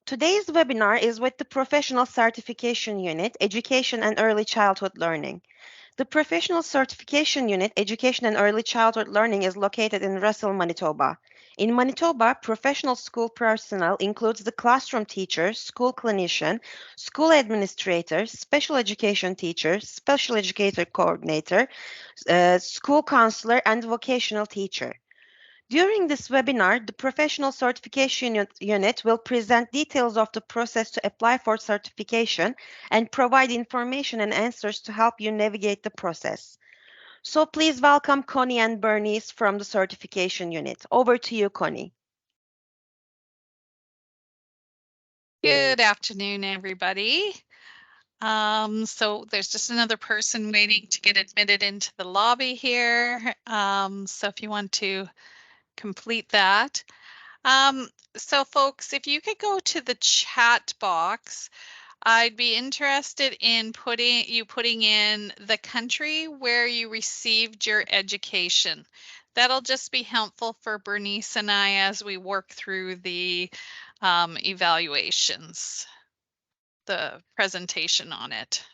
Today's webinar is with the Professional Certification Unit, Education and Early Childhood Learning. The Professional Certification Unit, Education and Early Childhood Learning is located in Russell, Manitoba. In Manitoba, professional school personnel includes the classroom teacher, school clinician, school administrator, special education teacher, special educator coordinator, school counselor, and vocational teacher. During this webinar, the Professional Certification Unit will present details of the process to apply for certification and provide information and answers to help you navigate the process. So please welcome Connie and Bernice from the Certification Unit. Over to you, Connie. Good afternoon, everybody. So there's just another person waiting to get admitted into the lobby here. So if you want to complete that. So folks, if you could go to the chat box, I'd be interested in putting in the country where you received your education. That'll just be helpful for Bernice and I as we work through the evaluations, the presentation on it.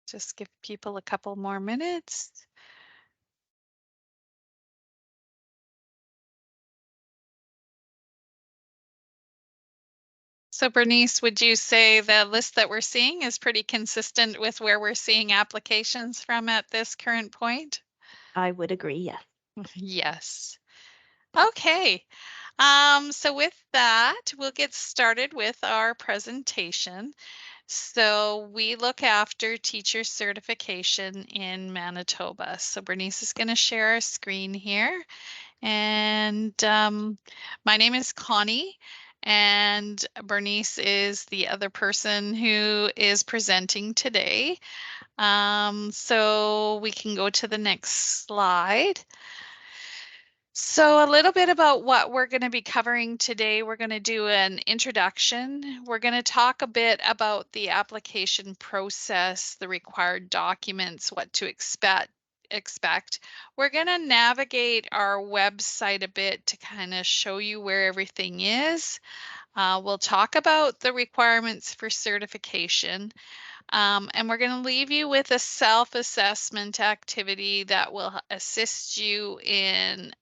Just give people a couple more minutes. So Bernice, would you say the list that we're seeing is pretty consistent with where we're seeing applications from at this current point? I would agree, yes. Yes. Okay. So with that, we'll get started with our presentation. So we look after teacher certification in Manitoba. So Bernice is going to share our screen here. And my name is Connie, and Bernice is the other person who is presenting today. So we can go to the next slide. So a little bit about what we're going to be covering today. We're going to do an introduction. We're going to talk a bit about the application process, the required documents, what to expect. We're going to navigate our website a bit to kind of show you where everything is. We'll talk about the requirements for certification. And we're going to leave you with a self-assessment activity that will assist you in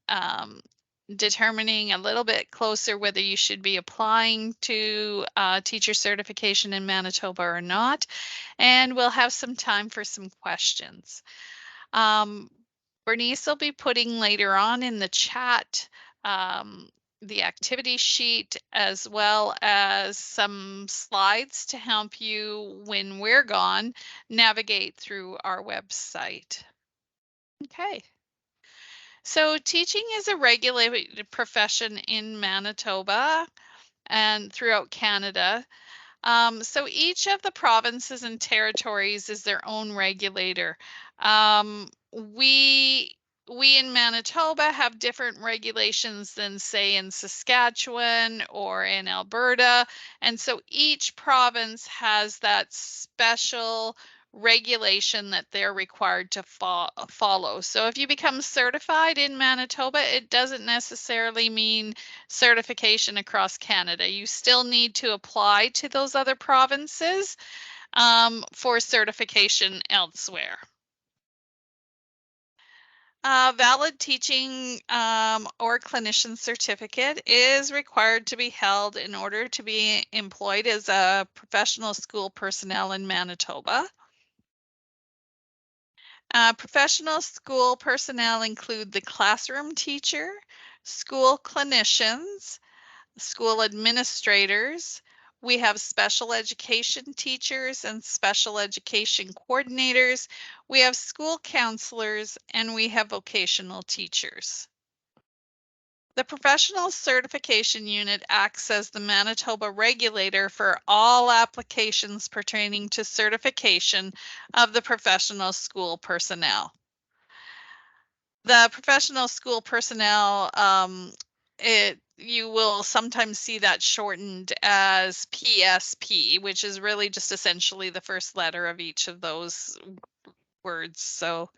determining a little bit closer whether you should be applying to teacher certification in Manitoba or not. And we'll have some time for some questions. Bernice will be putting later on in the chat the activity sheet as well as some slides to help you, when we're gone, navigate through our website. Okay. So teaching is a regulated profession in Manitoba and throughout Canada. So each of the provinces and territories is their own regulator. We in Manitoba have different regulations than, say, in Saskatchewan or in Alberta. And so each province has that special regulation that they're required to follow. So if you become certified in Manitoba, it doesn't necessarily mean certification across Canada. You still need to apply to those other provinces for certification elsewhere. Valid teaching or clinician certificate is required to be held in order to be employed as a professional school personnel in Manitoba. Professional school personnel include the classroom teacher, school clinicians, school administrators. We have special education teachers and special education coordinators. We have school counselors, and we have vocational teachers. The Professional Certification Unit acts as the Manitoba regulator for all applications pertaining to certification of the professional school personnel. The professional school personnel, you will sometimes see that shortened as PSP, which is really just essentially the first letter of each of those words. So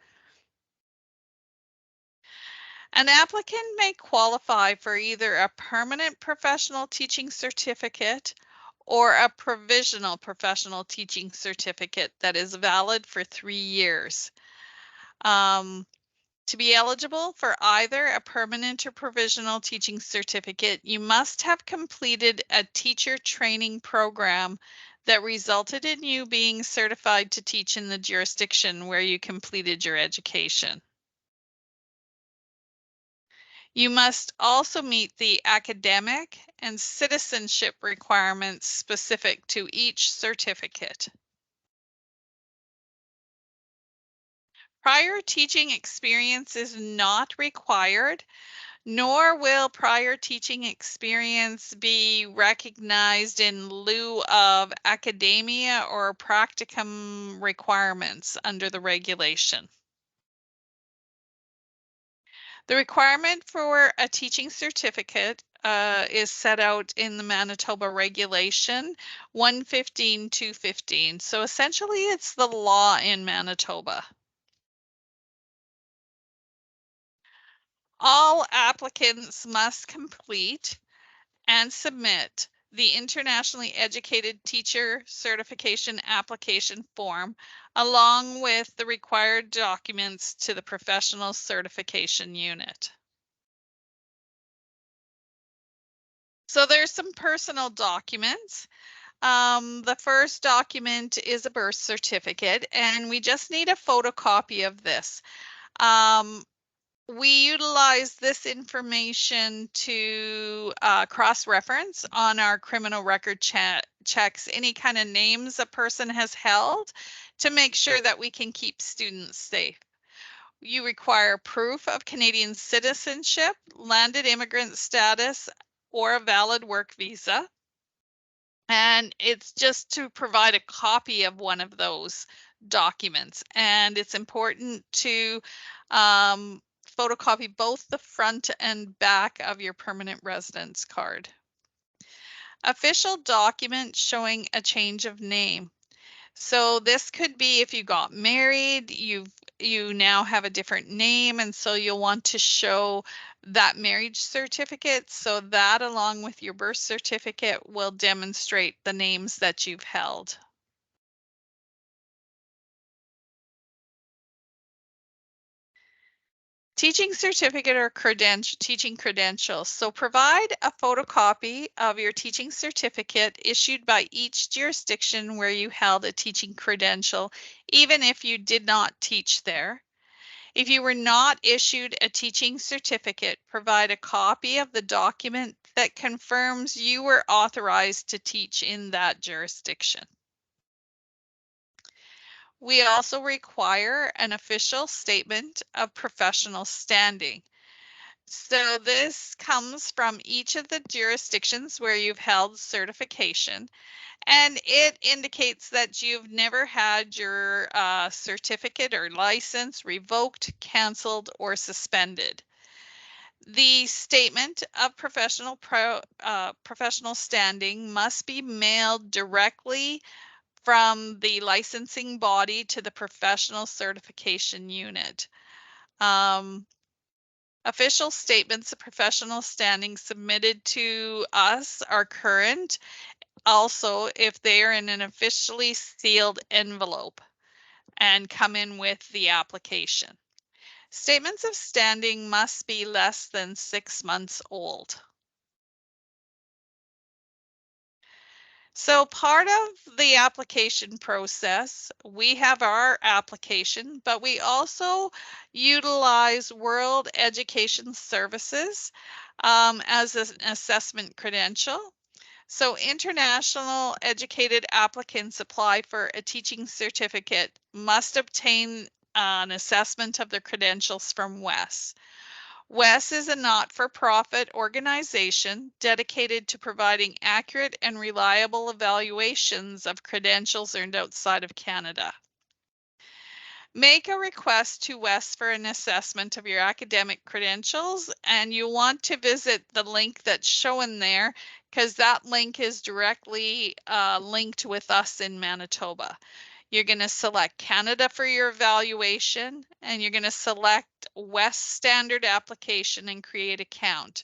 an applicant may qualify for either a permanent professional teaching certificate or a provisional professional teaching certificate that is valid for 3 years. To be eligible for either a permanent or provisional teaching certificate, you must have completed a teacher training program that resulted in you being certified to teach in the jurisdiction where you completed your education. You must also meet the academic and citizenship requirements specific to each certificate. Prior teaching experience is not required, nor will prior teaching experience be recognized in lieu of academia or practicum requirements under the regulation. The requirement for a teaching certificate is set out in the Manitoba regulation 115.215. So essentially it's the law in Manitoba. All applicants must complete and submit the Internationally Educated Teacher Certification Application Form along with the required documents to the Professional Certification Unit. So there's some personal documents. The first document is a birth certificate, and we just need a photocopy of this. We utilize this information to cross-reference on our criminal record checks any kind of names a person has held to make sure that we can keep students safe. You require proof of Canadian citizenship, landed immigrant status, or a valid work visa. And it's just to provide a copy of one of those documents. And it's important to photocopy both the front and back of your permanent residence card. Official document showing a change of name. So this could be if you got married, you now have a different name, and so you'll want to show that marriage certificate. So that along with your birth certificate will demonstrate the names that you've held. Teaching certificate or teaching credentials. So provide a photocopy of your teaching certificate issued by each jurisdiction where you held a teaching credential, even if you did not teach there. If you were not issued a teaching certificate, provide a copy of the document that confirms you were authorized to teach in that jurisdiction. We also require an official statement of professional standing. So this comes from each of the jurisdictions where you've held certification, and it indicates that you've never had your certificate or license revoked, canceled, or suspended. The statement of professional standing must be mailed directly from the licensing body to the professional certification unit. Official statements of professional standing submitted to us are current, also if they are in an officially sealed envelope and come in with the application. Statements of standing must be less than 6 months old. So part of the application process, we have our application, but we also utilize World Education Services as an assessment credential. So international educated applicants apply for a teaching certificate must obtain an assessment of their credentials from WES. WES is a not-for-profit organization dedicated to providing accurate and reliable evaluations of credentials earned outside of Canada. Make a request to WES for an assessment of your academic credentials, and you want to visit the link that's shown there because that link is directly linked with us in Manitoba. You're going to select Canada for your evaluation, and you're going to select WES Standard Application and create account.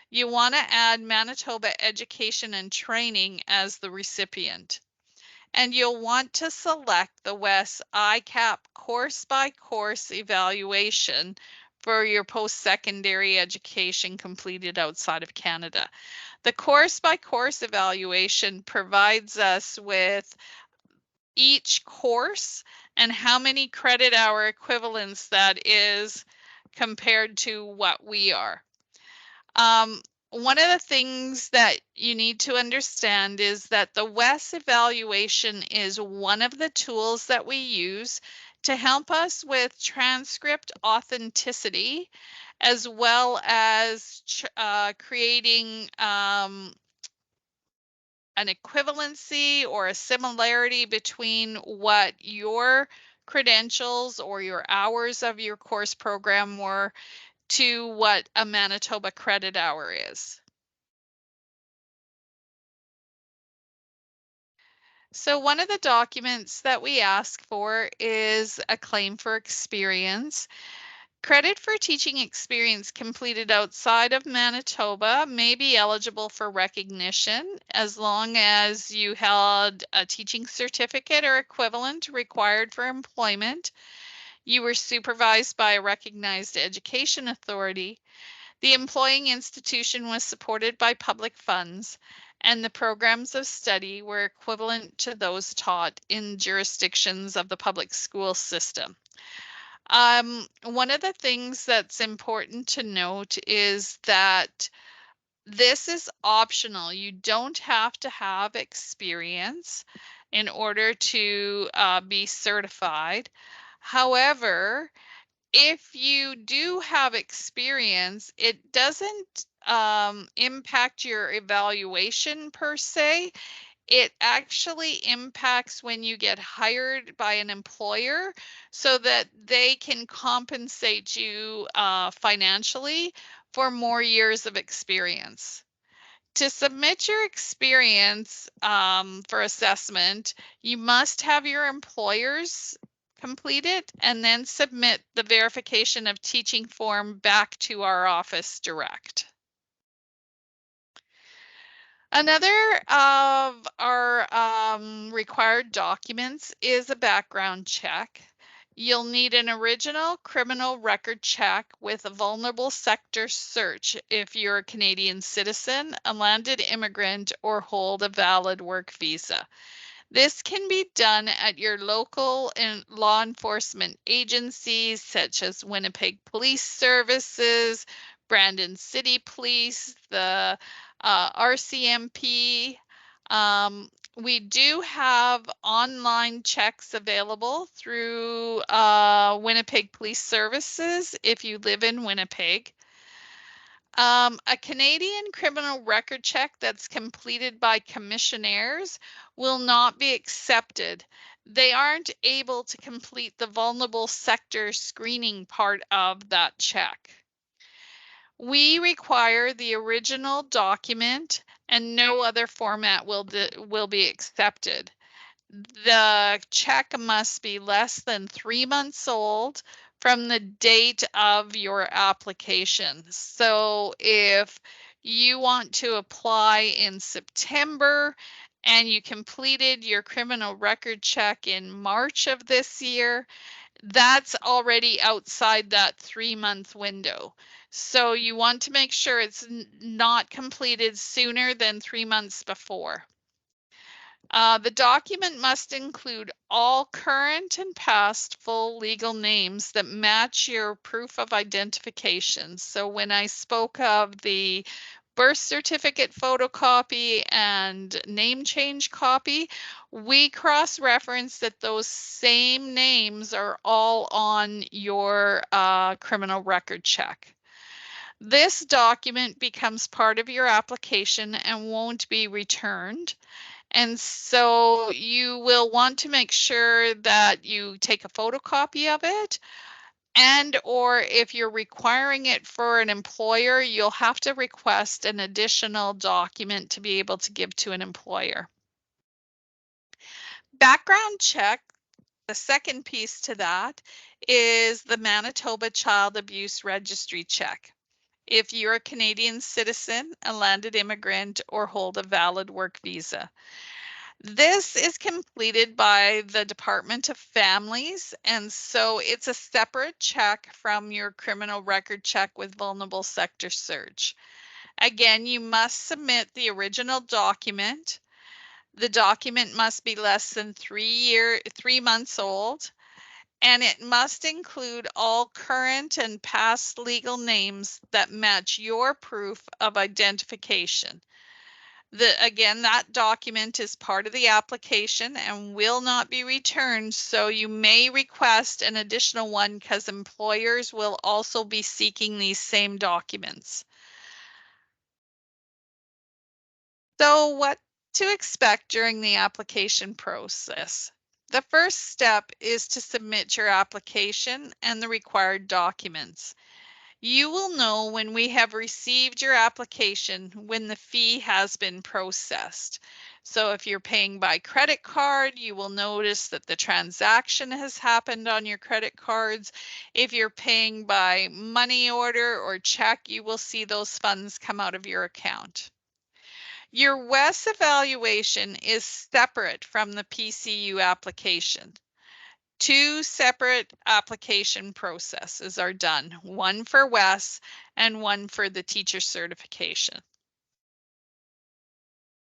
You want to add Manitoba Education and Training as the recipient. And you'll want to select the WES ICAP course by course evaluation for your post-secondary education completed outside of Canada. The course by course evaluation provides us with each course and how many credit hour equivalents that is compared to what we are. One of the things that you need to understand is that the WES evaluation is one of the tools that we use to help us with transcript authenticity, as well as creating an equivalency or a similarity between what your credentials or your hours of your course program were to what a Manitoba credit hour is. So one of the documents that we ask for is a claim for experience. Credit for teaching experience completed outside of Manitoba may be eligible for recognition as long as you held a teaching certificate or equivalent required for employment. You were supervised by a recognized education authority. The employing institution was supported by public funds, and the programs of study were equivalent to those taught in jurisdictions of the public school system. One of the things that's important to note is that this is optional. You don't have to have experience in order to be certified. However, if you do have experience, it doesn't impact your evaluation per se. It actually impacts when you get hired by an employer so that they can compensate you financially for more years of experience. To submit your experience for assessment, you must have your employers complete it and then submit the verification of teaching form back to our office direct. Another of our required documents is a background check. You'll need an original criminal record check with a vulnerable sector search if you're a Canadian citizen, a landed immigrant, or hold a valid work visa. This can be done at your local law enforcement agencies such as Winnipeg Police Services, Brandon City Police, the RCMP. We do have online checks available through Winnipeg Police Services if you live in Winnipeg. A Canadian criminal record check that's completed by commissionaires will not be accepted. They aren't able to complete the vulnerable sector screening part of that check. We require the original document and no other format will be accepted. The check must be less than 3 months old from the date of your application. So if you want to apply in September and you completed your criminal record check in March of this year, that's already outside that 3-month window. So you want to make sure it's not completed sooner than 3 months before. The document must include all current and past full legal names that match your proof of identification. So when I spoke of the birth certificate photocopy and name change copy, we cross-reference that those same names are all on your criminal record check. This document becomes part of your application and won't be returned. And so you will want to make sure that you take a photocopy of it, and or if you're requiring it for an employer, you'll have to request an additional document to be able to give to an employer. Background check, the second piece to that is the Manitoba Child Abuse Registry check. If you're a Canadian citizen, a landed immigrant, or hold a valid work visa. This is completed by the Department of Families, and so it's a separate check from your criminal record check with vulnerable sector search. Again, you must submit the original document. The document must be less than 3 months old, and it must include all current and past legal names that match your proof of identification. Again, that document is part of the application and will not be returned, so you may request an additional one because employers will also be seeking these same documents. So what to expect during the application process? The first step is to submit your application and the required documents. You will know when we have received your application when the fee has been processed. So if you're paying by credit card, you will notice that the transaction has happened on your credit cards. If you're paying by money order or check, you will see those funds come out of your account. Your WES evaluation is separate from the PCU application. Two separate application processes are done, one for WES and one for the teacher certification.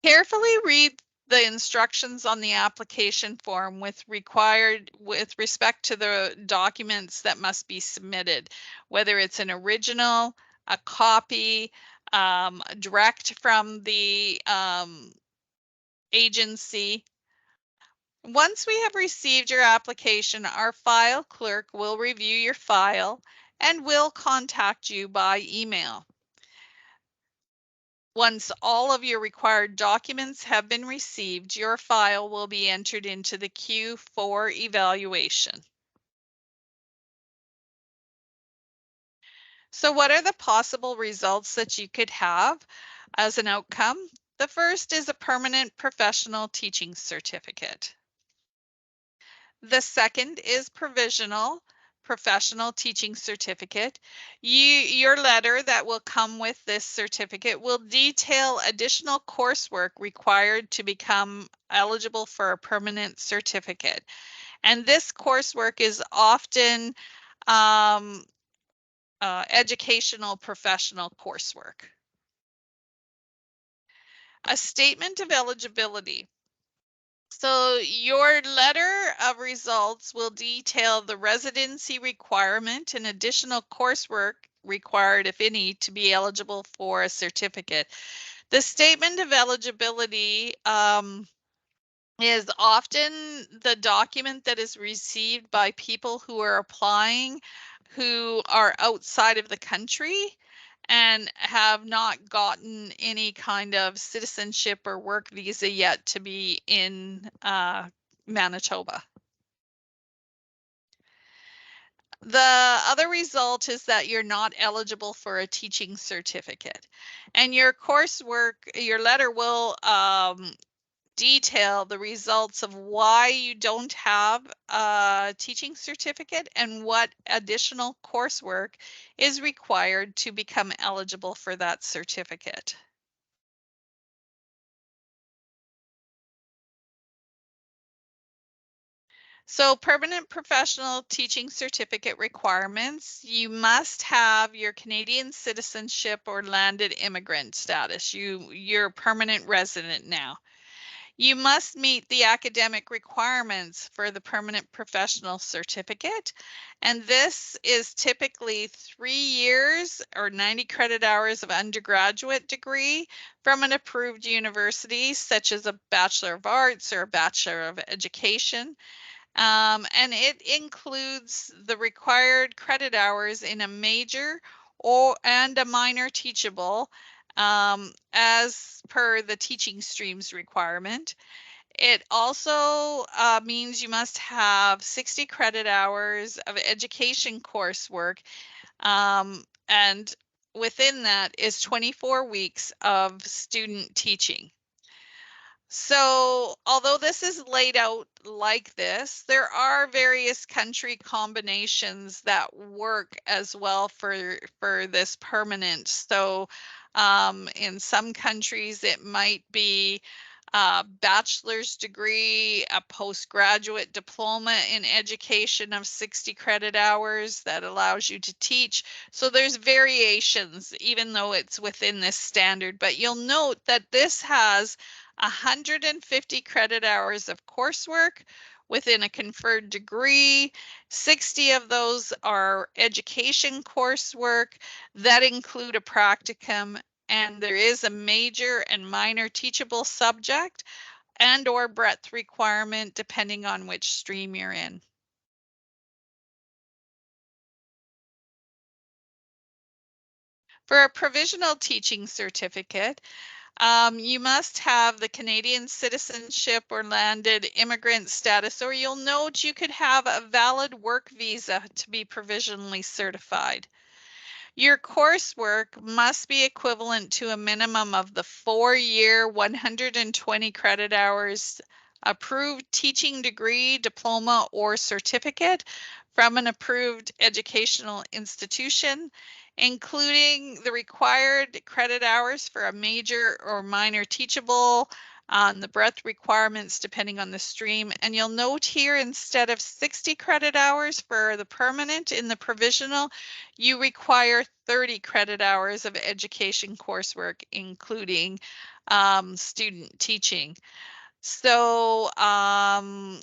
Carefully read the instructions on the application form with respect to the documents that must be submitted, whether it's an original, a copy, direct from the agency. Once we have received your application, our file clerk will review your file and will contact you by email. Once all of your required documents have been received, your file will be entered into the queue for evaluation. So what are the possible results that you could have as an outcome? The first is a permanent professional teaching certificate. The second is provisional professional teaching certificate. Your letter that will come with this certificate will detail additional coursework required to become eligible for a permanent certificate. And this coursework is often educational professional coursework. A statement of eligibility. So your letter of results will detail the residency requirement and additional coursework required, if any, to be eligible for a certificate. The statement of eligibility is often the document that is received by people who are applying who are outside of the country and have not gotten any kind of citizenship or work visa yet to be in Manitoba. The other result is that you're not eligible for a teaching certificate, and your coursework, your letter will detail the results of why you don't have a teaching certificate and what additional coursework is required to become eligible for that certificate. So permanent professional teaching certificate requirements, you must have your Canadian citizenship or landed immigrant status. You're a permanent resident now. You must meet the academic requirements for the permanent professional certificate. And this is typically 3 years or 90 credit hours of undergraduate degree from an approved university, such as a Bachelor of Arts or a Bachelor of Education. And it includes the required credit hours in a major and a minor teachable as per the teaching streams requirement. It also means you must have 60 credit hours of education coursework, and within that is 24 weeks of student teaching. So, although this is laid out like this, there are various country combinations that work as well for this permanent. So, in some countries, it might be a bachelor's degree, a postgraduate diploma in education of 60 credit hours that allows you to teach. So there's variations, even though it's within this standard. But you'll note that this has 150 credit hours of coursework within a conferred degree. 60 of those are education coursework that include a practicum, and there is a major and minor teachable subject and or breadth requirement depending on which stream you're in. For a provisional teaching certificate, you must have the Canadian citizenship or landed immigrant status, or you'll note you could have a valid work visa to be provisionally certified. Your coursework must be equivalent to a minimum of the 4-year, 120 credit hours approved teaching degree, diploma, or certificate from an approved educational institution, including the required credit hours for a major or minor teachable, on the breadth requirements depending on the stream. And you'll note here, instead of 60 credit hours for the permanent in the provisional, you require 30 credit hours of education coursework, including student teaching. So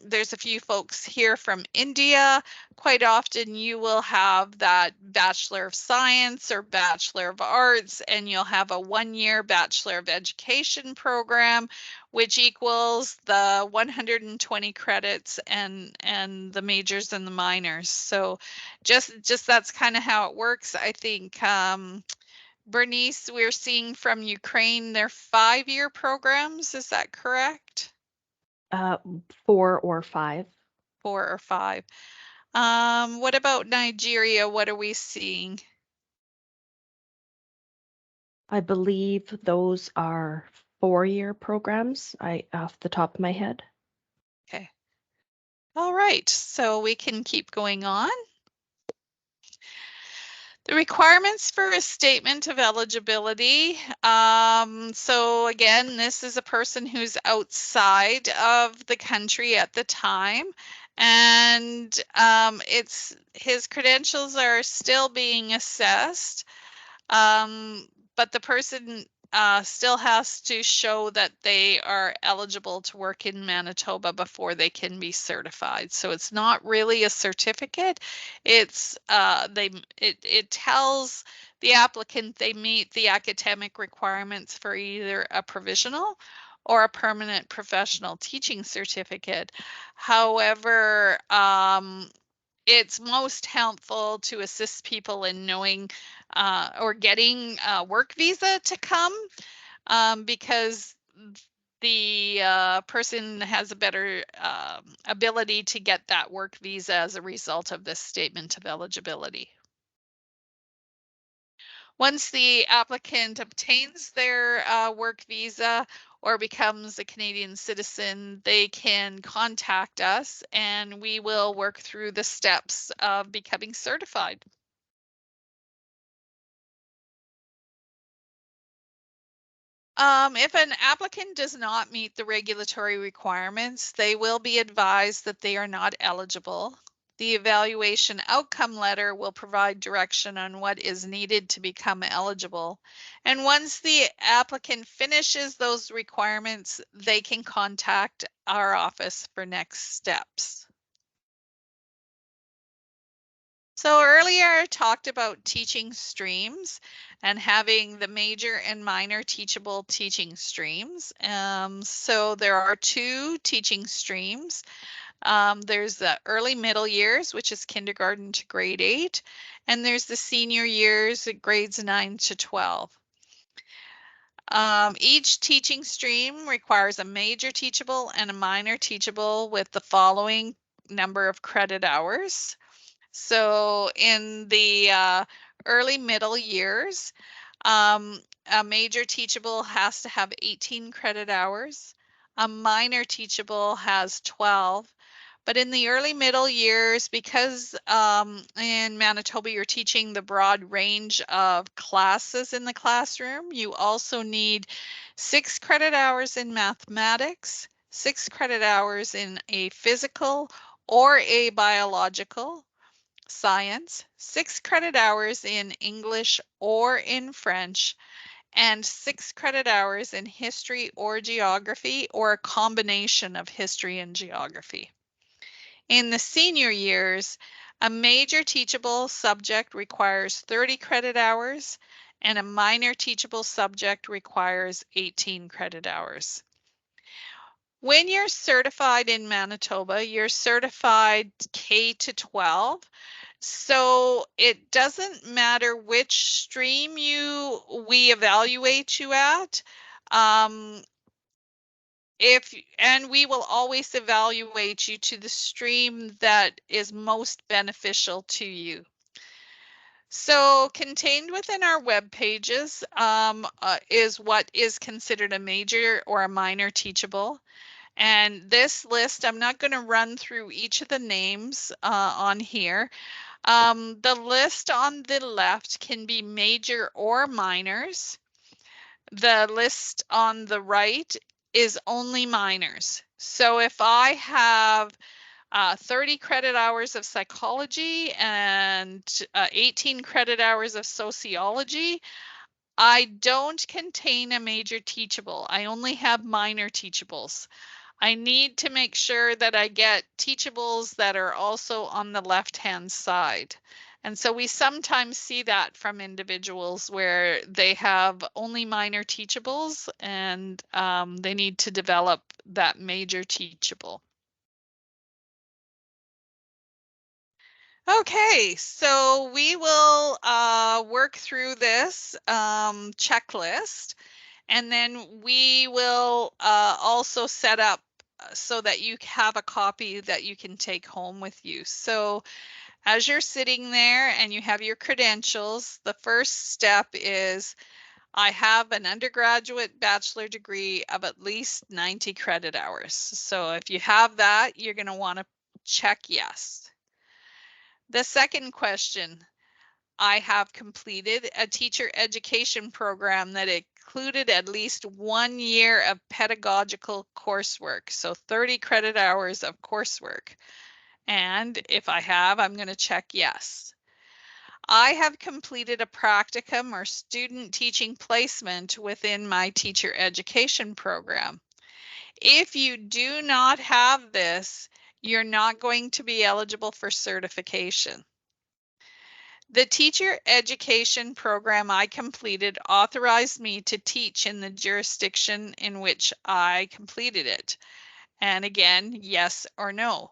there's a few folks here from India. Quite often you will have that Bachelor of Science or Bachelor of Arts, and you'll have a 1-year Bachelor of Education program, which equals the 120 credits and the majors and the minors. So just that's kind of how it works. I think Bernice, we're seeing from Ukraine, they're 5-year programs. Is that correct? 4 or 5. 4 or 5. What about Nigeria? What are we seeing? I believe those are 4-year programs, off the top of my head. Okay. All right, so we can keep going on. The requirements for a statement of eligibility. So again, this is a person who's outside of the country at the time, and it's his credentials are still being assessed. But the person still has to show that they are eligible to work in Manitoba before they can be certified. So it's not really a certificate. It's it tells the applicant they meet the academic requirements for either a provisional or a permanent professional teaching certificate. However, it's most helpful to assist people in knowing or getting a work visa to come, because the person has a better ability to get that work visa as a result of this statement of eligibility. Once the applicant obtains their work visa or becomes a Canadian citizen, they can contact us and we will work through the steps of becoming certified. If an applicant does not meet the regulatory requirements, they will be advised that they are not eligible. The evaluation outcome letter will provide direction on what is needed to become eligible. And once the applicant finishes those requirements, they can contact our office for next steps. So earlier I talked about teaching streams and having the major and minor teachable teaching streams. So there are 2 teaching streams. There's the early middle years, which is kindergarten to grade 8, and there's the senior years, grades 9 to 12. Each teaching stream requires a major teachable and a minor teachable with the following number of credit hours. So in the early middle years, a major teachable has to have 18 credit hours. A minor teachable has 12. But in the early middle years, because in Manitoba, you're teaching the broad range of classes in the classroom, you also need 6 credit hours in mathematics, 6 credit hours in a physical or a biological science, 6 credit hours in English or in French, and 6 credit hours in history or geography, or a combination of history and geography. In the senior years, a major teachable subject requires 30 credit hours, and a minor teachable subject requires 18 credit hours. When you're certified in Manitoba, you're certified K to 12. So it doesn't matter which stream we evaluate you at. And we will always evaluate you to the stream that is most beneficial to you. So contained within our web pages is what is considered a major or a minor teachable. And this list, I'm not going to run through each of the names on here. The list on the left can be major or minors. The list on the right is only minors. So if I have 30 credit hours of psychology and 18 credit hours of sociology, I don't contain a major teachable. I only have minor teachables. I need to make sure that I get teachables that are also on the left-hand side. And so we sometimes see that from individuals where they have only minor teachables and they need to develop that major teachable. Okay, so we will work through this checklist, and then we will also set up so that you have a copy that you can take home with you. So as you're sitting there and you have your credentials, the first step is I have an undergraduate bachelor degree of at least 90 credit hours. So if you have that, you're going to want to check yes. The second question, I have completed a teacher education program that included at least 1 year of pedagogical coursework, so 30 credit hours of coursework. And if I have, I'm going to check yes. I have completed a practicum or student teaching placement within my teacher education program. If you do not have this, you're not going to be eligible for certification. The teacher education program I completed authorized me to teach in the jurisdiction in which I completed it. And again, yes or no.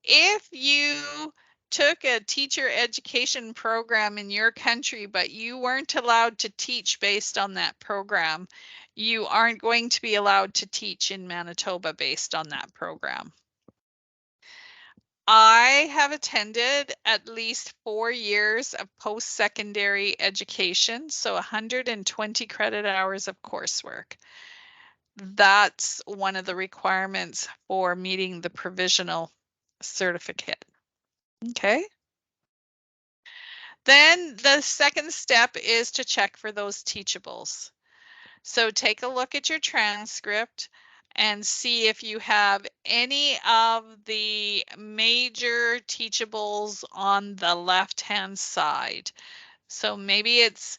If you took a teacher education program in your country, but you weren't allowed to teach based on that program, you aren't going to be allowed to teach in Manitoba based on that program. I have attended at least 4 years of post-secondary education, so 120 credit hours of coursework. That's one of the requirements for meeting the provisional certificate. Okay. Then the second step is to check for those teachables. So take a look at your transcript and see if you have any of the major teachables on the left-hand side. So maybe it's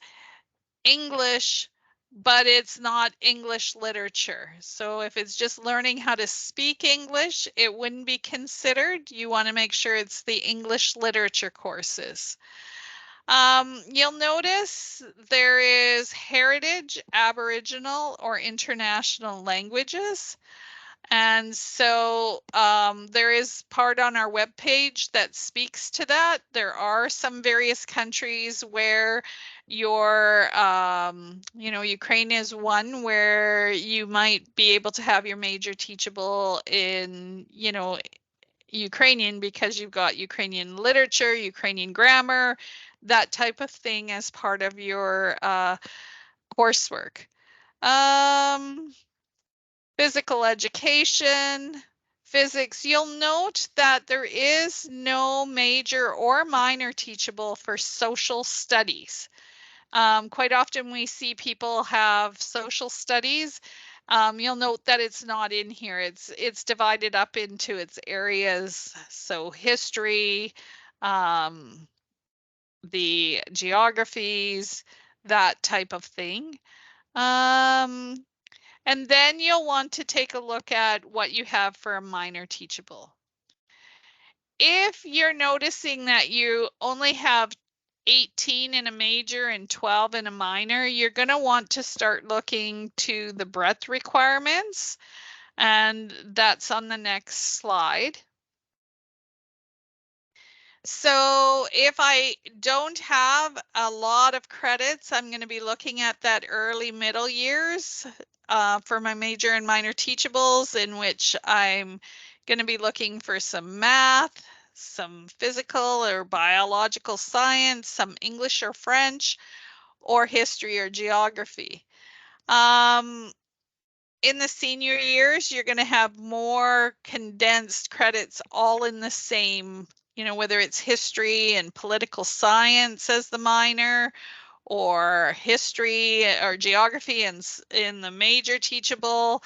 English, but it's not English literature. So if it's just learning how to speak English, it wouldn't be considered. You want to make sure it's the English literature courses. You'll notice there is heritage, Aboriginal, or international languages. And so there is part on our webpage that speaks to that. There are some various countries where Ukraine is one where you might be able to have your major teachable in, Ukrainian because you've got Ukrainian literature, Ukrainian grammar, that type of thing as part of your coursework. Physical education, physics, you'll note that there is no major or minor teachable for social studies. Quite often we see people have social studies. You'll note that it's not in here. It's divided up into its areas. So history, the geographies, that type of thing. And then you'll want to take a look at what you have for a minor teachable. If you're noticing that you only have 18 in a major and 12 in a minor, you're going to want to start looking to the breadth requirements, and that's on the next slide. So if I don't have a lot of credits, I'm going to be looking at that early middle years for my major and minor teachables, in which I'm going to be looking for some math, some physical or biological science, some English or French, or history or geography. In the senior years, you're going to have more condensed credits all in the same, whether it's history and political science as the minor, or history or geography in the major teachable,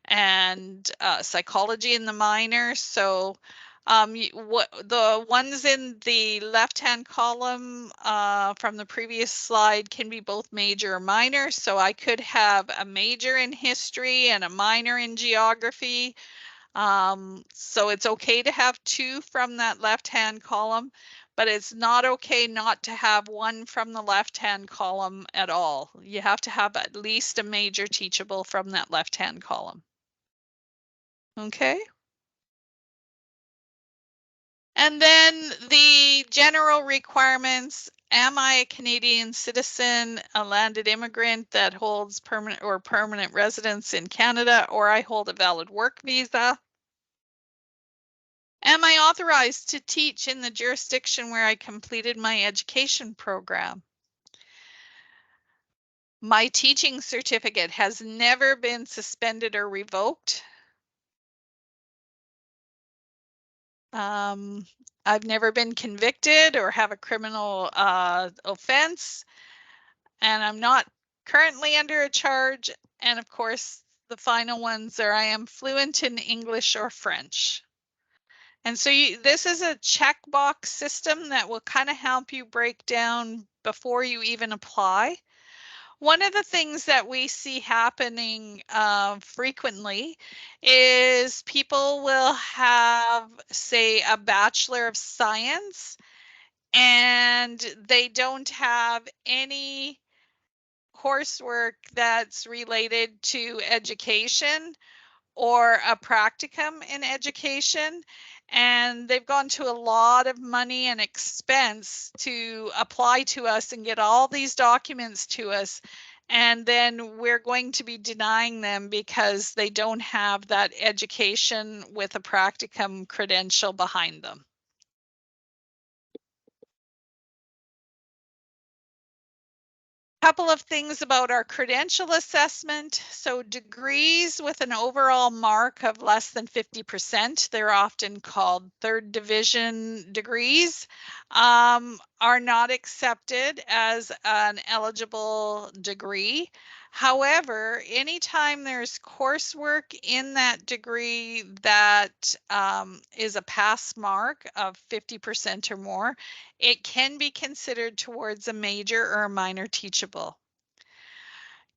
and psychology in the minor. So the ones in the left-hand column from the previous slide can be both major or minor. So I could have a major in history and a minor in geography. So it's okay to have two from that left-hand column, but it's not okay not to have one from the left-hand column at all. You have to have at least a major teachable from that left-hand column. Okay. And then the general requirements: am I a Canadian citizen, a landed immigrant that holds permanent residence in Canada, or I hold a valid work visa? Am I authorized to teach in the jurisdiction where I completed my education program? My teaching certificate has never been suspended or revoked. I've never been convicted or have a criminal offense, and I'm not currently under a charge. And of course, the final ones are I am fluent in English or French. And so this is a checkbox system that will kind of help you break down before you even apply. One of the things that we see happening frequently is people will have, say, a Bachelor of Science, and they don't have any coursework that's related to education or a practicum in education, and they've gone to a lot of money and expense to apply to us and get all these documents to us, and then we're going to be denying them because they don't have that education with a practicum credential behind them. Couple of things about our credential assessment. So degrees with an overall mark of less than 50%, they're often called third division degrees, are not accepted as an eligible degree. However, anytime there's coursework in that degree that is a pass mark of 50% or more, it can be considered towards a major or a minor teachable.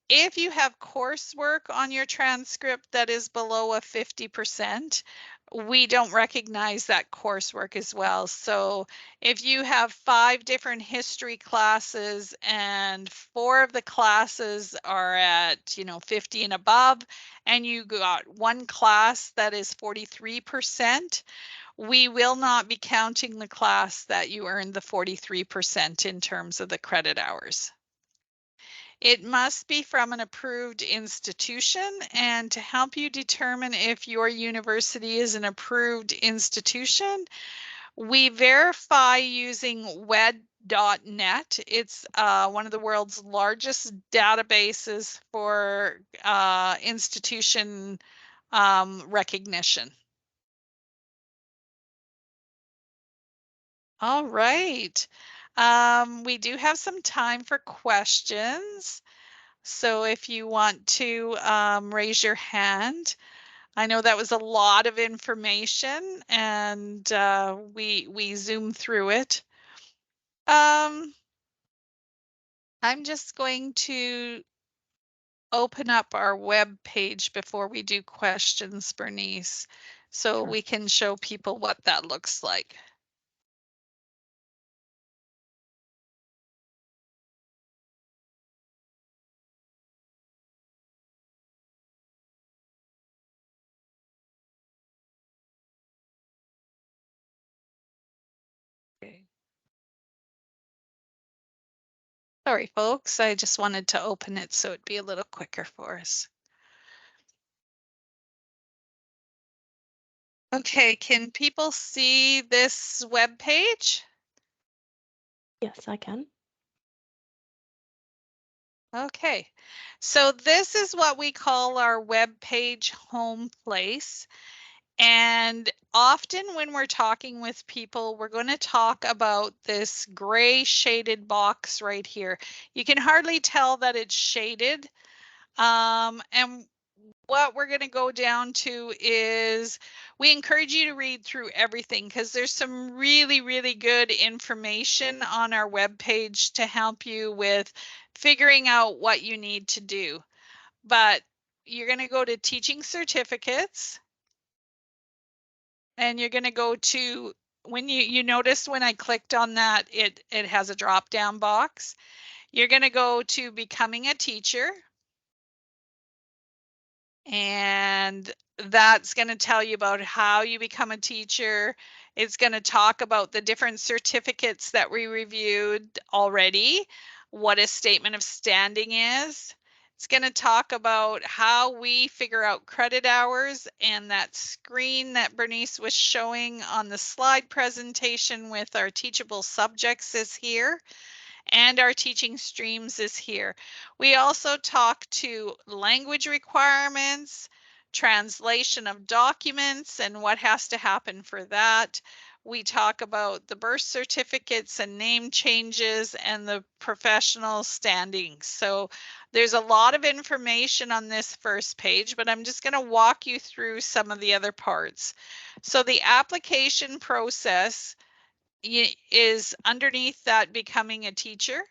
If you have coursework on your transcript that is below a 50%, we don't recognize that coursework as well. So if you have 5 different history classes and 4 of the classes are at, 50 and above, and you got one class that is 43%, we will not be counting the class that you earned the 43% in terms of the credit hours. It must be from an approved institution, and to help you determine if your university is an approved institution, we verify using wed.net. It's one of the world's largest databases for institution recognition. All right. We do have some time for questions. So if you want to raise your hand, I know that was a lot of information and we zoomed through it. I'm just going to open up our web page before we do questions, Bernice, so Sure. we can show people what that looks like. Okay. Sorry, folks, I just wanted to open it so it'd be a little quicker for us. Okay, can people see this web page? Yes, I can. Okay, so this is what we call our web page home place. And often when we're talking with people, we're going to talk about this gray shaded box right here. You can hardly tell that it's shaded. And what we're going to go down to is we encourage you to read through everything because there's some really, really good information on our webpage to help you with figuring out what you need to do. But you're going to go to teaching certificates and you're going to go to when you notice when I clicked on that, it has a drop down box. You're going to go to becoming a teacher. And that's going to tell you about how you become a teacher. It's going to talk about the different certificates that we reviewed already, what a statement of standing is. It's going to talk about how we figure out credit hours, and that screen that Bernice was showing on the slide presentation with our teachable subjects is here. And our teaching streams is here. We also talk to language requirements, translation of documents and what has to happen for that. We talk about the birth certificates and name changes and the professional standings. So there's a lot of information on this first page, but I'm just going to walk you through some of the other parts. So the application process is underneath that becoming a teacher.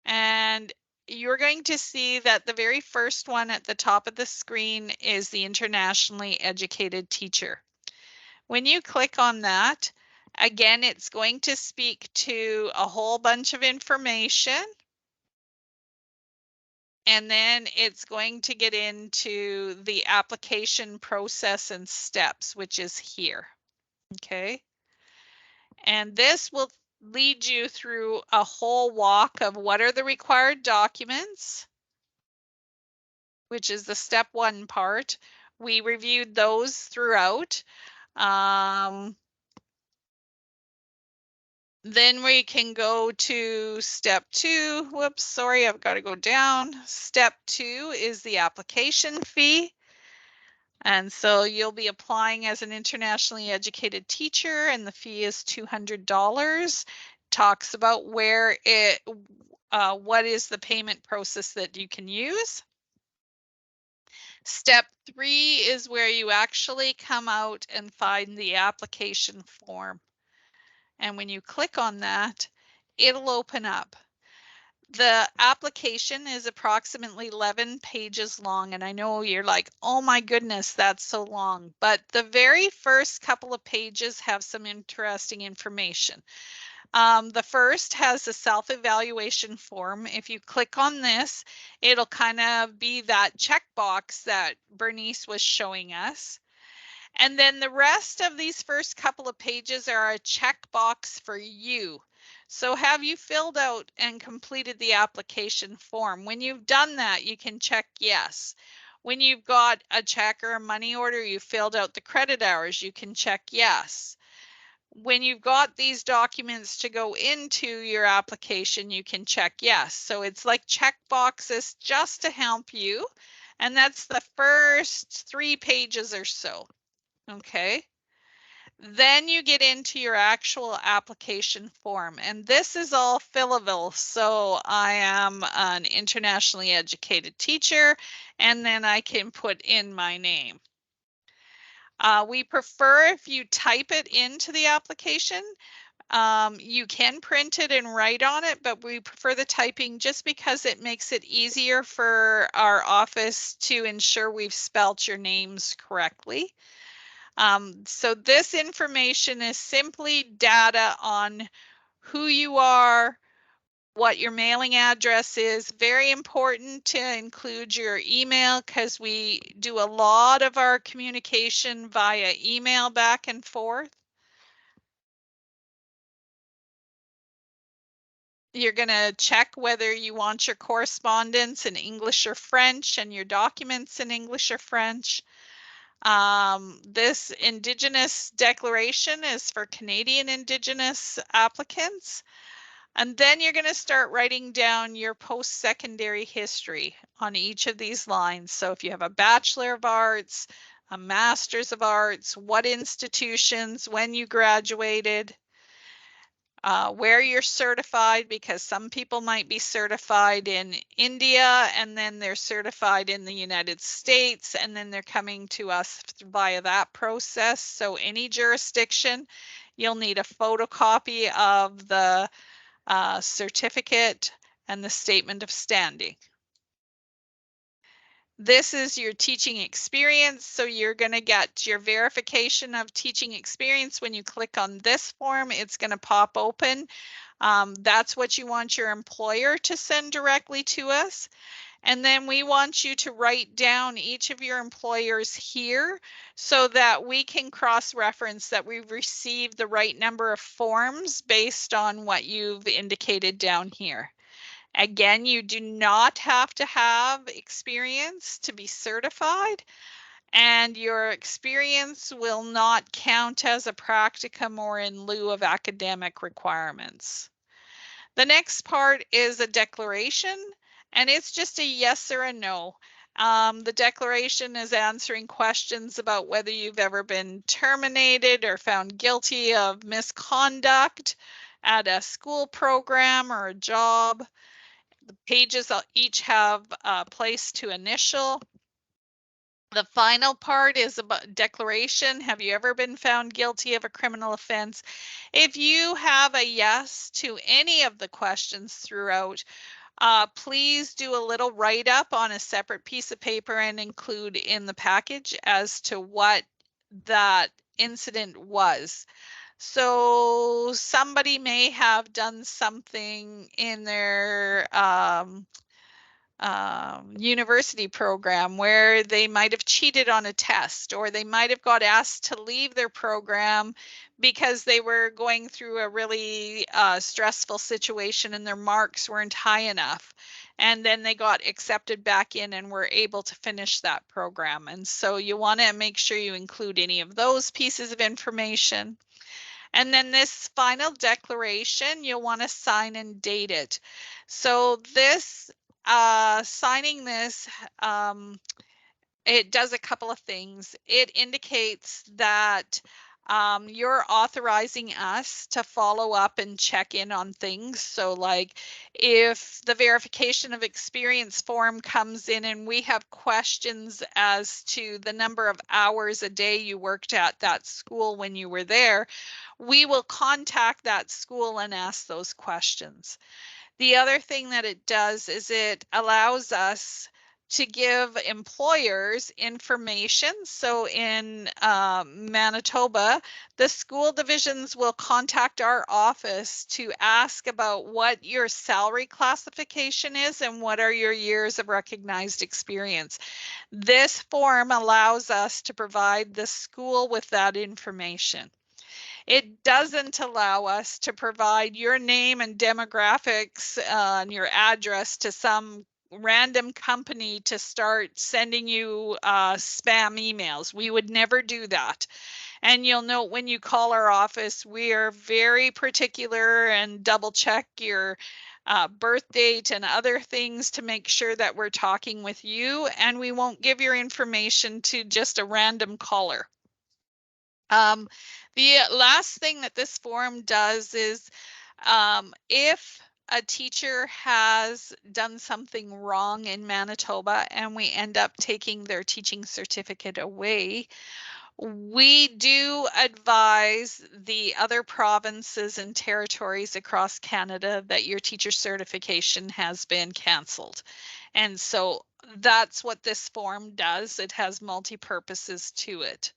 And you're going to see that the very first one at the top of the screen is the internationally educated teacher. When you click on that, again, it's going to speak to a whole bunch of information. And then it's going to get into the application process and steps, which is here. Okay. And this will lead you through a whole walk of what are the required documents, which is the step 1 part. We reviewed those throughout. Then we can go to step 2. Whoops, sorry, I've got to go down. Step 2 is the application fee. And so you'll be applying as an internationally educated teacher and the fee is $200. Talks about where it, what is the payment process that you can use. Step 3 is where you actually come out and find the application form. And when you click on that, it'll open up. The application is approximately 11 pages long, and I know you're like, oh my goodness, that's so long. But the very first couple of pages have some interesting information. The first has a self-evaluation form. If you click on this, it'll kind of be that checkbox that Bernice was showing us. And then the rest of these first couple of pages are a checkbox for you. So have you filled out and completed the application form? When you've done that, you can check yes. When you've got a check or a money order, you filled out the credit hours, you can check yes. When you've got these documents to go into your application, you can check yes. So it's like check boxes just to help you. And that's the first 3 pages or so. Okay. Then you get into your actual application form, and this is all fillable. So I am an internationally educated teacher, and then I can put in my name. We prefer if you type it into the application. You can print it and write on it, but we prefer the typing just because it makes it easier for our office to ensure we've spelt your names correctly. So this information is simply data on who you are, what your mailing address is. Very important to include your email because we do a lot of our communication via email back and forth. You're going to check whether you want your correspondence in English or French and your documents in English or French. This Indigenous declaration is for Canadian Indigenous applicants. And then you're going to start writing down your post-secondary history on each of these lines. So if you have a Bachelor of Arts, a Master's of Arts, what institutions, when you graduated, where you're certified, because some people might be certified in India and then they're certified in the United States and then they're coming to us via that process. So any jurisdiction, you'll need a photocopy of the certificate and the statement of standing. This is your teaching experience. So you're going to get your verification of teaching experience. When you click on this form, it's going to pop open. That's what you want your employer to send directly to us. And then we want you to write down each of your employers here so that we can cross-reference that we've received the right number of forms based on what you've indicated down here. Again, you do not have to have experience to be certified, and your experience will not count as a practicum or in lieu of academic requirements. The next part is a declaration, and it's just a yes or a no. The declaration is answering questions about whether you've ever been terminated or found guilty of misconduct at a school program or a job. The pages each have a place to initial. The final part is about declaration. Have you ever been found guilty of a criminal offense? If you have a yes to any of the questions throughout, please do a little write-up on a separate piece of paper and include in the package as to what that incident was. So somebody may have done something in their university program where they might have cheated on a test, or they might have got asked to leave their program because they were going through a really stressful situation and their marks weren't high enough. And then they got accepted back in and were able to finish that program. And so you want to make sure you include any of those pieces of information. And then this final declaration, you'll want to sign and date it. So this, signing this, it does a couple of things. It indicates that you're authorizing us to follow up and check in on things. So like if the verification of experience form comes in and we have questions as to the number of hours a day you worked at that school when you were there, we will contact that school and ask those questions. The other thing that it does is it allows us to give employers information. So in Manitoba, the school divisions will contact our office to ask about what your salary classification is and what are your years of recognized experience. This form allows us to provide the school with that information. It doesn't allow us to provide your name and demographics and your address to some random company to start sending you spam emails. We would never do that. And you'll note when you call our office, we are very particular and double check your birth date and other things to make sure that we're talking with you, and we won't give your information to just a random caller. The last thing that this form does is if a teacher has done something wrong in Manitoba and we end up taking their teaching certificate away, we do advise the other provinces and territories across Canada that your teacher certification has been canceled. And so that's what this form does. It has multi-purposes to it.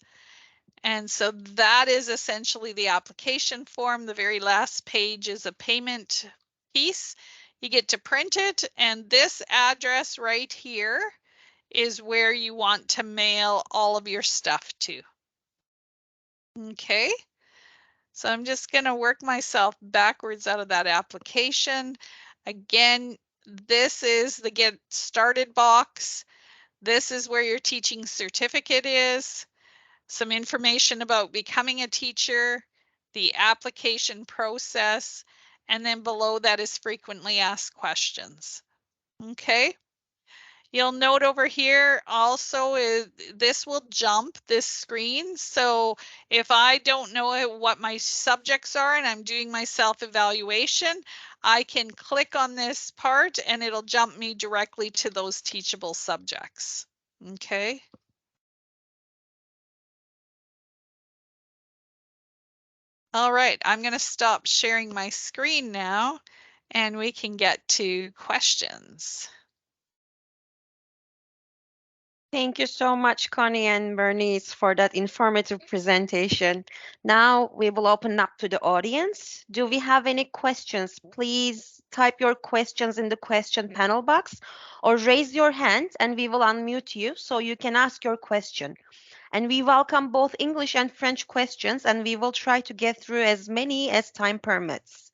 And so that is essentially the application form. The very last page is a payment piece. You get to print it, and this address right here is where you want to mail all of your stuff to. Okay, so I'm just going to work myself backwards out of that application. Again, this is the get started box. This is where your teaching certificate is. Some information about becoming a teacher, the application process, and then below that is frequently asked questions. Okay. You'll note over here also this will jump this screen. So if I don't know what my subjects are and I'm doing my self-evaluation, I can click on this part and it'll jump me directly to those teachable subjects. Okay. All right, I'm going to stop sharing my screen now and we can get to questions. Thank you so much, Connie and Bernice, for that informative presentation. Now we will open up to the audience. Do we have any questions? Please type your questions in the question panel box or raise your hand and we will unmute you so you can ask your question. And we welcome both English and French questions, and we will try to get through as many as time permits.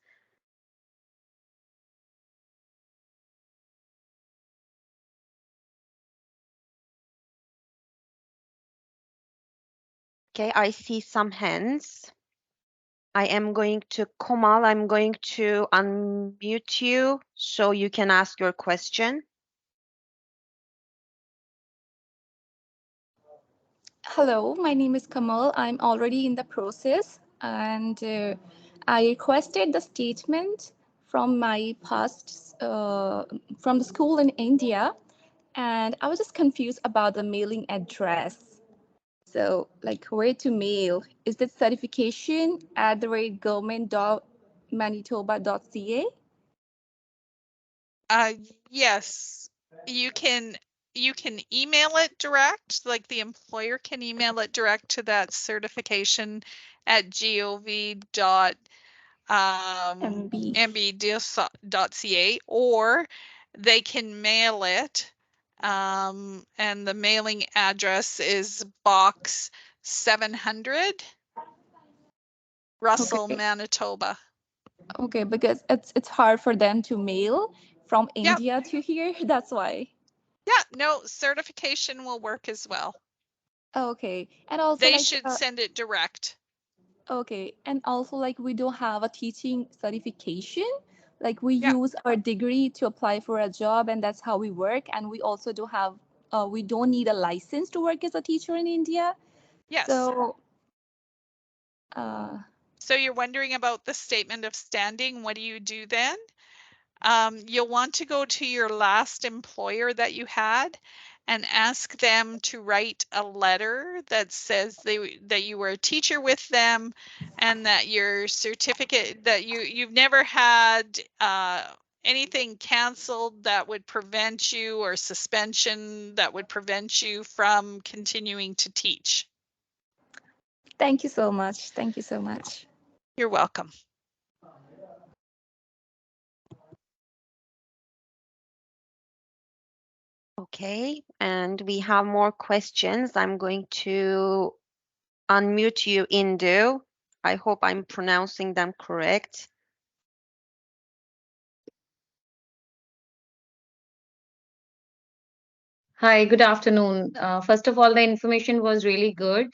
Okay, I see some hands. I am going to, Komal, I'm going to unmute you so you can ask your question. Hello, my name is Kamal. I'm already in the process, and I requested the statement from my past from the school in India, and I was just confused about the mailing address. So, like, where to mail? Is it certification at the rate government.manitoba.ca? Uh, yes, you can email it direct, like the employer can email it direct to that certification at MB. mb.ca, or they can mail it. And the mailing address is box 700, Russell, Okay. Manitoba. Okay, because it's hard for them to mail from Yep. India to here. That's why. Yeah, no, certification will work as well. Okay, and also They like should send it direct. okay, and also like we don't have a teaching certification. Like we Yeah, use our degree to apply for a job, and that's how we work. And we also do have we don't need a license to work as a teacher in India. yes. So uh, So you're wondering about the statement of standing. What do you do then? You'll want to go to your last employer that you had and ask them to write a letter that says that you were a teacher with them and that your certificate that you've never had anything canceled that would prevent you, or suspension that would prevent you from continuing to teach? Thank you so much. Thank you so much. You're welcome. Okay, and we have more questions. I'm going to unmute you, Indu. I hope I'm pronouncing them correct. Hi, good afternoon. First of all, the information was really good.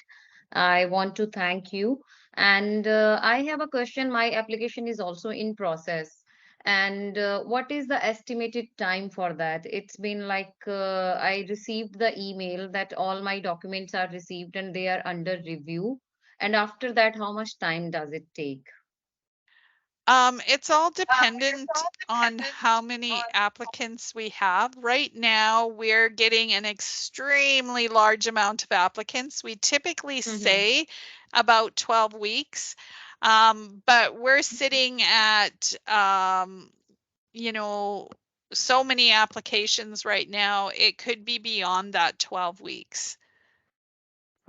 I want to thank you. And I have a question. My application is also in process. And what is the estimated time for that? It's been like I received the email that all my documents are received and they are under review. And after that, how much time does it take? It's all dependent on how many applicants we have. Right now, we're getting an extremely large amount of applicants. We typically say about 12 weeks, but we're sitting at, you know, so many applications right now, it could be beyond that 12 weeks.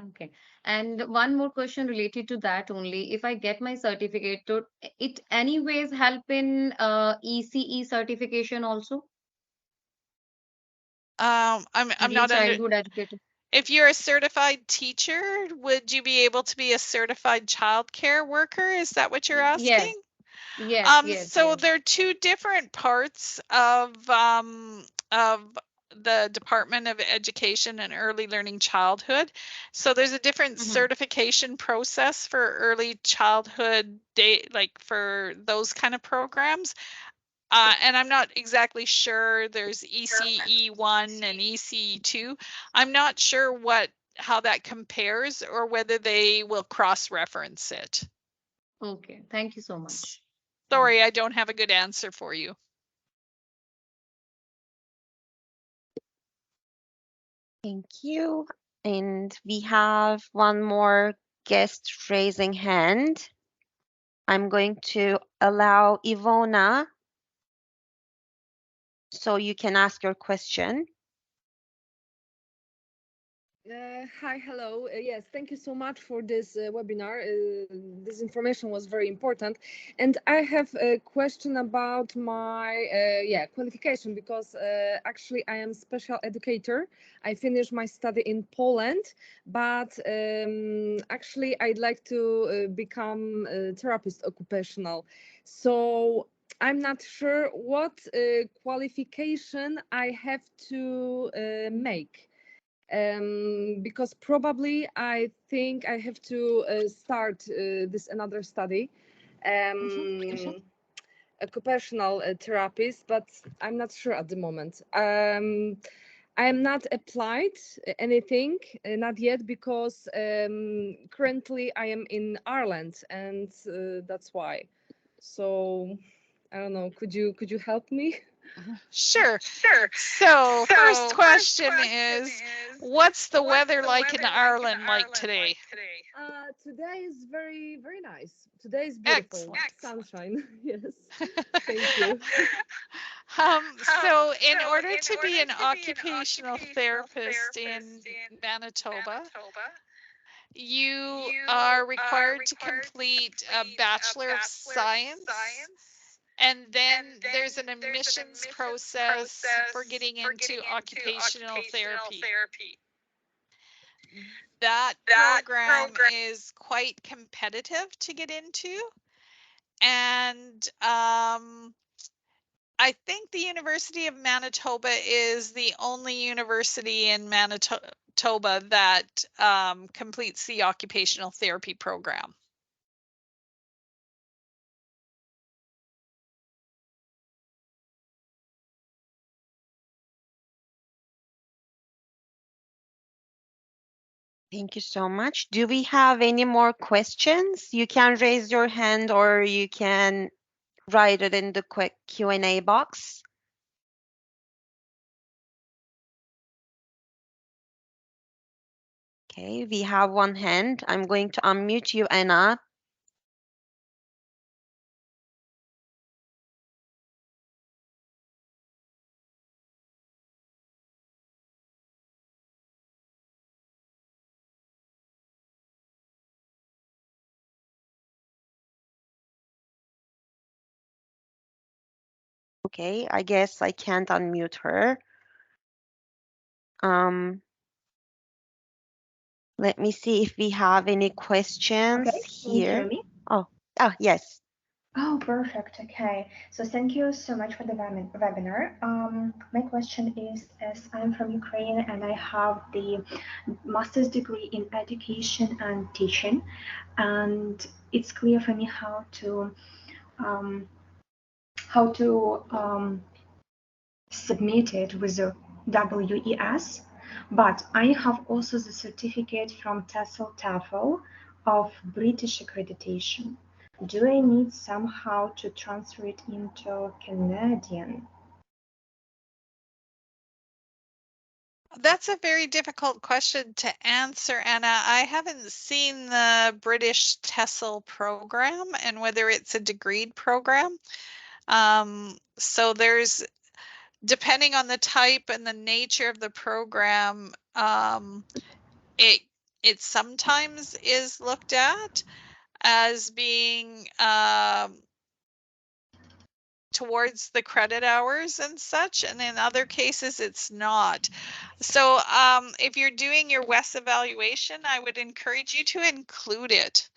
Okay. And one more question related to that only. If I get my certificate, to it anyways help in ECE certification also? I'm Early not under. childhood educator. If you're a certified teacher, would you be able to be a certified childcare worker? Is that what you're asking? Yes. So there are two different parts of the Department of Education and Early Learning Childhood. So there's a different certification process for early childhood day, like for those kind of programs. And I'm not exactly sure. There's ECE1 and ECE2. I'm not sure how that compares, or whether they will cross-reference it. Okay. Thank you so much. Sorry, I don't have a good answer for you. Thank you. And we have one more guest raising hand. I'm going to allow Ivona so you can ask your question. Hi, hello. Yes, thank you so much for this webinar. This information was very important. And I have a question about my qualification, because actually I am special educator. I finished my study in Poland, but actually I'd like to become a therapist occupational. So I'm not sure what qualification I have to make. Because probably I think I have to start this another study, occupational therapist, but I'm not sure at the moment. I am not applied anything, not yet, because currently I am in Ireland, and that's why. So I don't know. Could you help me? Sure. So first question is, what's the weather like in Ireland like today? Today is very, very nice. Today is beautiful. Excellent. Sunshine. Yes. Thank you. So in order to be an occupational therapist in Manitoba, you are required to complete a Bachelor of Science, and then there's an admissions process for getting into occupational therapy. That program is quite competitive to get into, and I think the University of Manitoba is the only university in Manitoba that completes the occupational therapy program. Thank you so much. Do we have any more questions? You can raise your hand or you can write it in the quick Q&A box. Okay, we have one hand. I'm going to unmute you, Anna. Okay, I guess I can't unmute her. Let me see if we have any questions Okay, can you hear here. me? Oh, yes. Oh, perfect. Okay. So thank you so much for the webinar. My question is, as I'm from Ukraine and I have the master's degree in education and teaching, and it's clear for me um, how to submit it with the WES, but I have also the certificate from TESOL-TEFL of British accreditation. Do I need somehow to transfer it into Canadian? That's a very difficult question to answer, Anna. I haven't seen the British TESOL program and whether it's a degreed program. So there's, depending on the type and the nature of the program, it sometimes is looked at as being towards the credit hours and such, and in other cases it's not. So if you're doing your WES evaluation, I would encourage you to include it,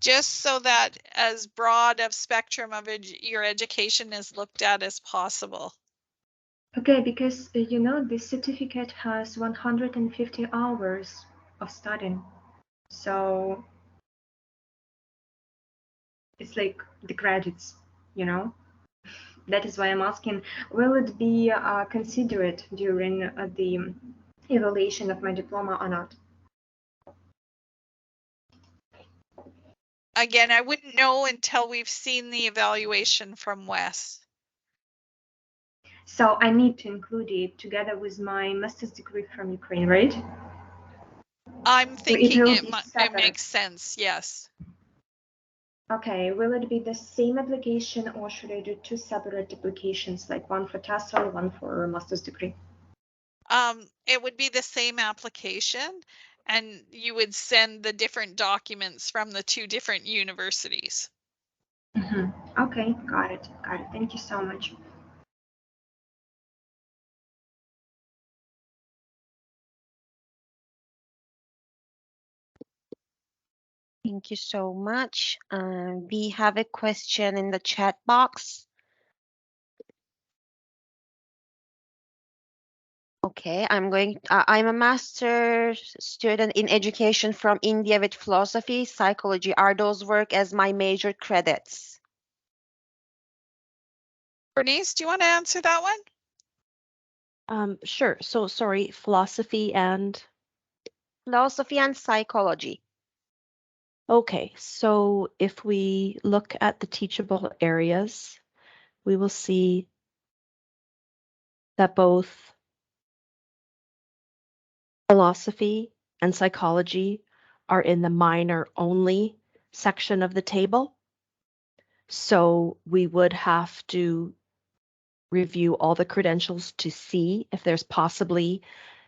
just so that as broad of spectrum of your education is looked at as possible. Okay, because you know, this certificate has 150 hours of studying. So it's like the credits, you know? That is why I'm asking, will it be considered during the evaluation of my diploma or not? Again, I wouldn't know until we've seen the evaluation from WES. So I need to include it together with my master's degree from Ukraine, right? I'm Or it thinking will be it separate? makes sense, yes. Okay, will it be the same application or should I do two separate applications, like one for TESOL, one for a master's degree? It would be the same application and you would send the different documents from the two different universities. Okay, got it. Got it. Thank you so much. Thank you so much. We have a question in the chat box. Okay, I'm a master's student in education from India with philosophy, psychology. Are those work as my major credits? Bernice, do you want to answer that one? Sure. So sorry, philosophy and Philosophy and psychology. okay. So if we look at the teachable areas, we will see that both philosophy and psychology are in the minor only section of the table. So we would have to review all the credentials to see if there's possibly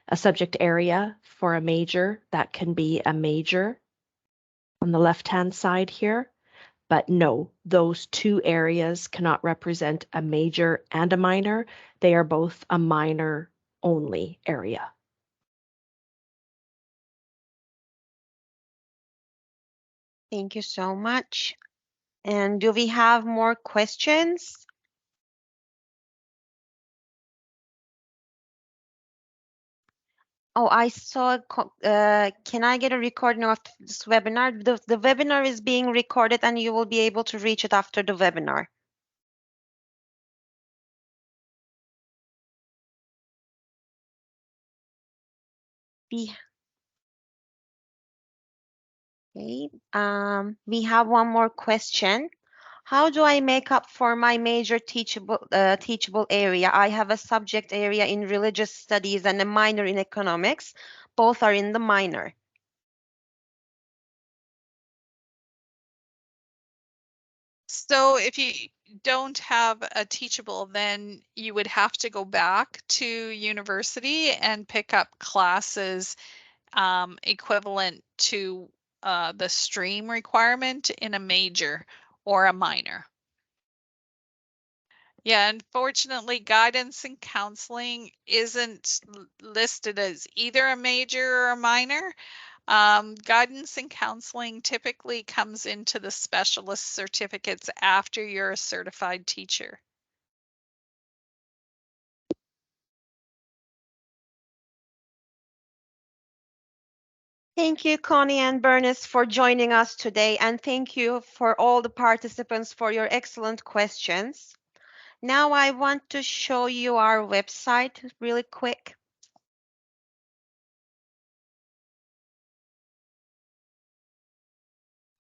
a subject area for a major that can be a major on the left-hand side here. But no, those two areas cannot represent a major and a minor. They are both a minor only area. Thank you so much. And do we have more questions? Oh, I saw, can I get a recording of this webinar? The webinar is being recorded and you will be able to reach it after the webinar. Okay, we have one more question. How do I make up for my major teachable area? I have a subject area in religious studies and a minor in economics. Both are in the minor. So if you don't have a teachable, then you would have to go back to university and pick up classes equivalent to the stream requirement in a major or a minor. Yeah, unfortunately, guidance and counseling isn't listed as either a major or a minor. Guidance and counseling typically comes into the specialist certificates after you're a certified teacher. Thank you, Connie and Bernice, for joining us today, and thank you for all the participants for your excellent questions. Now I want to show you our website really quick.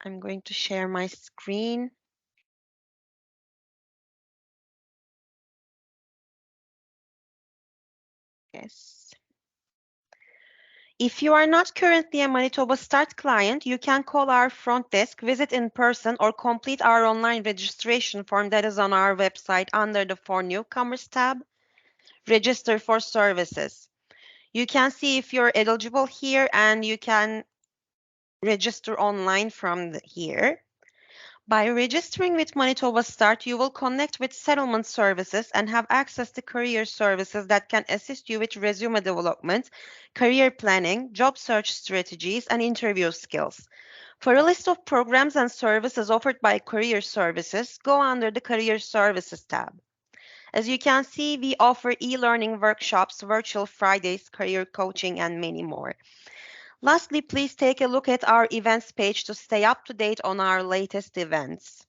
I'm going to share my screen. Yes. If you are not currently a Manitoba Start client, you can call our front desk, visit in person, or complete our online registration form that is on our website under the For Newcomers tab, Register for Services. You can see if you're eligible here and you can register online from here. By registering with Manitoba Start, you will connect with settlement services and have access to career services that can assist you with resume development, career planning, job search strategies, and interview skills. For a list of programs and services offered by Career Services, go under the Career Services tab. As you can see, we offer e-learning workshops, virtual Fridays, career coaching, and many more. Lastly, please take a look at our events page to stay up to date on our latest events.